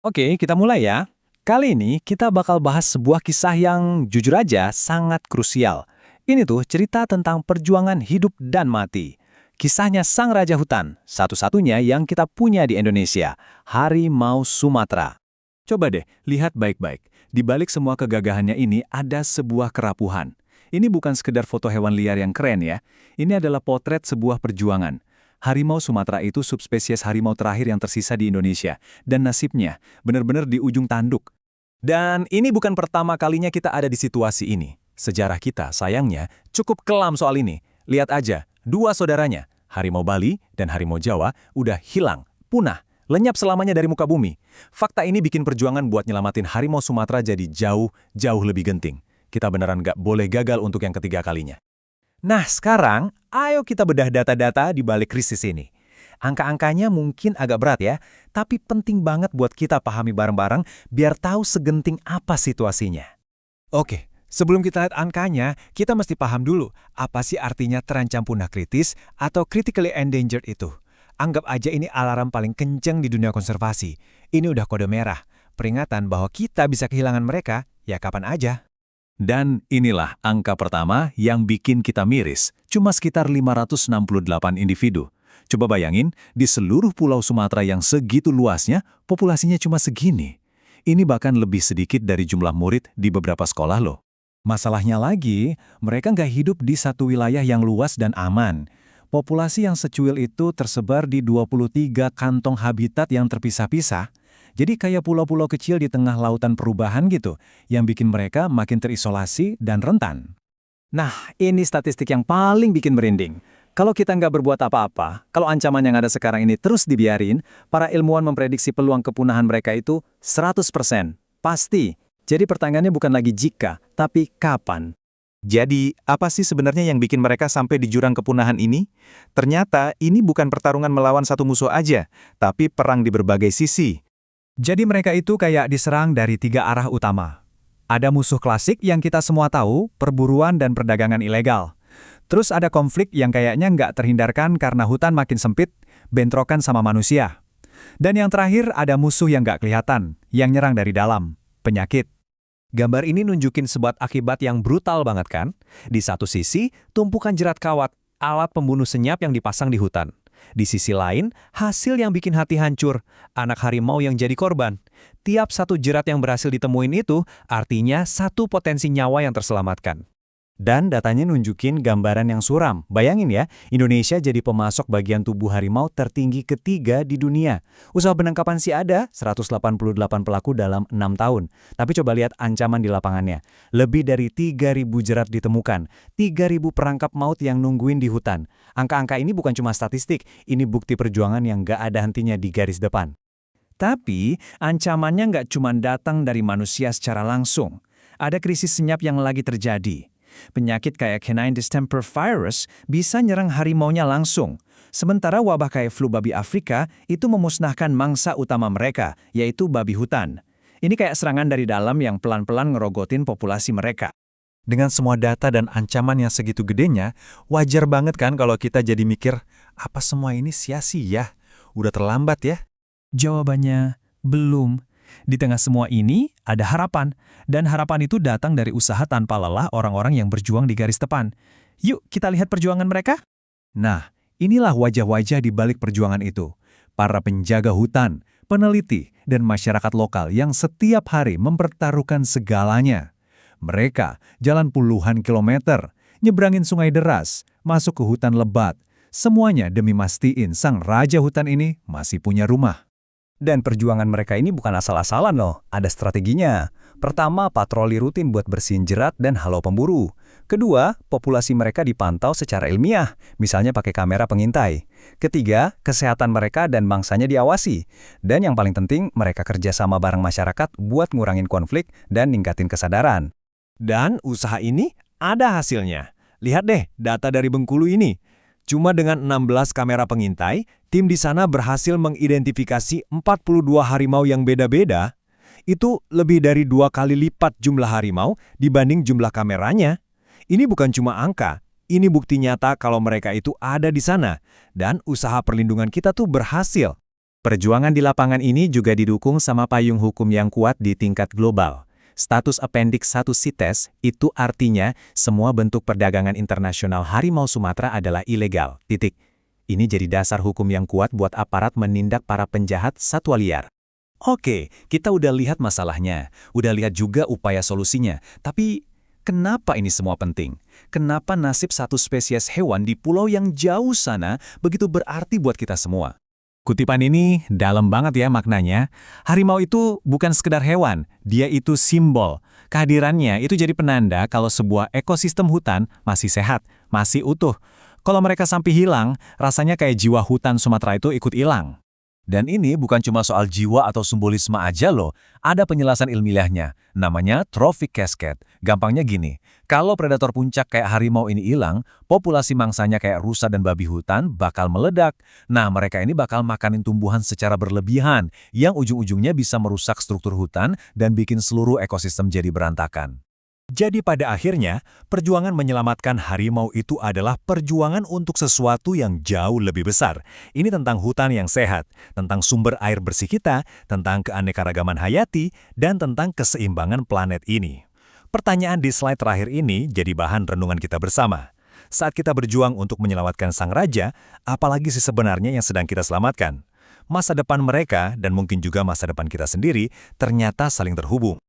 Oke, kita mulai ya. Kali ini kita bakal bahas sebuah kisah yang jujur aja sangat krusial. Ini tuh cerita tentang perjuangan hidup dan mati. Kisahnya sang raja hutan, satu-satunya yang kita punya di Indonesia, harimau Sumatera. Coba deh, lihat baik-baik. Di balik semua kegagahannya ini ada sebuah kerapuhan. Ini bukan sekedar foto hewan liar yang keren ya. Ini adalah potret sebuah perjuangan. Harimau Sumatera itu subspesies harimau terakhir yang tersisa di Indonesia, dan nasibnya benar-benar di ujung tanduk. Dan ini bukan pertama kalinya kita ada di situasi ini. Sejarah kita, sayangnya, cukup kelam soal ini. Lihat aja, dua saudaranya, harimau Bali dan harimau Jawa, udah hilang, punah, lenyap selamanya dari muka bumi. Fakta ini bikin perjuangan buat nyelamatin harimau Sumatera jadi jauh lebih genting. Kita beneran nggak boleh gagal untuk yang ketiga kalinya. Nah, sekarang ayo kita bedah data-data di balik krisis ini. Angka-angkanya mungkin agak berat ya, tapi penting banget buat kita pahami bareng-bareng biar tahu segenting apa situasinya. Oke, sebelum kita lihat angkanya, kita mesti paham dulu apa sih artinya terancam punah kritis atau critically endangered itu. Anggap aja ini alarm paling kenceng di dunia konservasi. Ini udah kode merah, peringatan bahwa kita bisa kehilangan mereka ya kapan aja. Dan inilah angka pertama yang bikin kita miris, cuma sekitar 568 individu. Coba bayangin, di seluruh pulau Sumatera yang segitu luasnya, populasinya cuma segini. Ini bahkan lebih sedikit dari jumlah murid di beberapa sekolah loh. Masalahnya lagi, mereka nggak hidup di satu wilayah yang luas dan aman. Populasi yang secuil itu tersebar di 23 kantong habitat yang terpisah-pisah. Jadi kayak pulau-pulau kecil di tengah lautan perubahan gitu, yang bikin mereka makin terisolasi dan rentan. Nah, ini statistik yang paling bikin merinding. Kalau kita nggak berbuat apa-apa, kalau ancaman yang ada sekarang ini terus dibiarin, para ilmuwan memprediksi peluang kepunahan mereka itu 100%. Pasti. Jadi pertanyaannya bukan lagi jika, tapi kapan. Jadi, apa sih sebenarnya yang bikin mereka sampai di jurang kepunahan ini? Ternyata, ini bukan pertarungan melawan satu musuh aja, tapi perang di berbagai sisi. Jadi mereka itu kayak diserang dari 3 arah utama. Ada musuh klasik yang kita semua tahu, perburuan dan perdagangan ilegal. Terus ada konflik yang kayaknya nggak terhindarkan karena hutan makin sempit, bentrokan sama manusia. Dan yang terakhir ada musuh yang nggak kelihatan, yang nyerang dari dalam, penyakit. Gambar ini nunjukin sebab akibat yang brutal banget kan? Di satu sisi, tumpukan jerat kawat, alat pembunuh senyap yang dipasang di hutan. Di sisi lain, hasil yang bikin hati hancur, anak harimau yang jadi korban. Tiap satu jerat yang berhasil ditemuin itu, artinya satu potensi nyawa yang terselamatkan. Dan datanya nunjukin gambaran yang suram. Bayangin ya, Indonesia jadi pemasok bagian tubuh harimau tertinggi ketiga di dunia. Usaha penangkapan sih ada, 188 pelaku dalam 6 tahun. Tapi coba lihat ancaman di lapangannya. Lebih dari 3.000 jerat ditemukan, 3.000 perangkap maut yang nungguin di hutan. Angka-angka ini bukan cuma statistik, ini bukti perjuangan yang gak ada hentinya di garis depan. Tapi, ancamannya nggak cuma datang dari manusia secara langsung. Ada krisis senyap yang lagi terjadi. Penyakit kayak canine distemper virus bisa nyerang harimaunya langsung. Sementara wabah kayak flu babi Afrika itu memusnahkan mangsa utama mereka, yaitu babi hutan. Ini kayak serangan dari dalam yang pelan-pelan ngerogotin populasi mereka. Dengan semua data dan ancaman yang segitu gedenya, wajar banget kan kalau kita jadi mikir, apa semua ini sia-sia? Udah terlambat ya? Jawabannya, belum. Di tengah semua ini, ada harapan. Dan harapan itu datang dari usaha tanpa lelah orang-orang yang berjuang di garis depan. Yuk, kita lihat perjuangan mereka. Nah, inilah wajah-wajah di balik perjuangan itu. Para penjaga hutan, peneliti, dan masyarakat lokal yang setiap hari mempertaruhkan segalanya. Mereka jalan puluhan kilometer, nyebrangin sungai deras, masuk ke hutan lebat. Semuanya demi mastiin sang raja hutan ini masih punya rumah. Dan perjuangan mereka ini bukan asal-asalan loh, ada strateginya. Pertama, patroli rutin buat bersihin jerat dan halau pemburu. Kedua, populasi mereka dipantau secara ilmiah, misalnya pakai kamera pengintai. Ketiga, kesehatan mereka dan mangsanya diawasi. Dan yang paling penting, mereka kerjasama bareng masyarakat buat ngurangin konflik dan ningkatin kesadaran. Dan usaha ini ada hasilnya. Lihat deh data dari Bengkulu ini. Cuma dengan 16 kamera pengintai, tim di sana berhasil mengidentifikasi 42 harimau yang beda-beda. Itu lebih dari 2 kali lipat jumlah harimau dibanding jumlah kameranya. Ini bukan cuma angka, ini bukti nyata kalau mereka itu ada di sana. Dan usaha perlindungan kita tuh berhasil. Perjuangan di lapangan ini juga didukung sama payung hukum yang kuat di tingkat global. Status Appendix 1 CITES itu artinya semua bentuk perdagangan internasional harimau Sumatera adalah ilegal. Titik. Ini jadi dasar hukum yang kuat buat aparat menindak para penjahat satwa liar. Oke, kita udah lihat masalahnya, udah lihat juga upaya solusinya. Tapi, kenapa ini semua penting? Kenapa nasib satu spesies hewan di pulau yang jauh sana begitu berarti buat kita semua? Kutipan ini dalam banget ya maknanya. Harimau itu bukan sekedar hewan, dia itu simbol. Kehadirannya itu jadi penanda kalau sebuah ekosistem hutan masih sehat, masih utuh. Kalau mereka sampai hilang, rasanya kayak jiwa hutan Sumatera itu ikut hilang. Dan ini bukan cuma soal jiwa atau simbolisme aja loh, ada penjelasan ilmiahnya, namanya trophic cascade. Gampangnya gini, kalau predator puncak kayak harimau ini hilang, populasi mangsanya kayak rusa dan babi hutan bakal meledak. Nah, mereka ini bakal makanin tumbuhan secara berlebihan, yang ujung-ujungnya bisa merusak struktur hutan dan bikin seluruh ekosistem jadi berantakan. Jadi pada akhirnya, perjuangan menyelamatkan harimau itu adalah perjuangan untuk sesuatu yang jauh lebih besar. Ini tentang hutan yang sehat, tentang sumber air bersih kita, tentang keanekaragaman hayati, dan tentang keseimbangan planet ini. Pertanyaan di slide terakhir ini jadi bahan renungan kita bersama. Saat kita berjuang untuk menyelamatkan sang raja, apalagi sih sebenarnya yang sedang kita selamatkan? Masa depan mereka dan mungkin juga masa depan kita sendiri ternyata saling terhubung.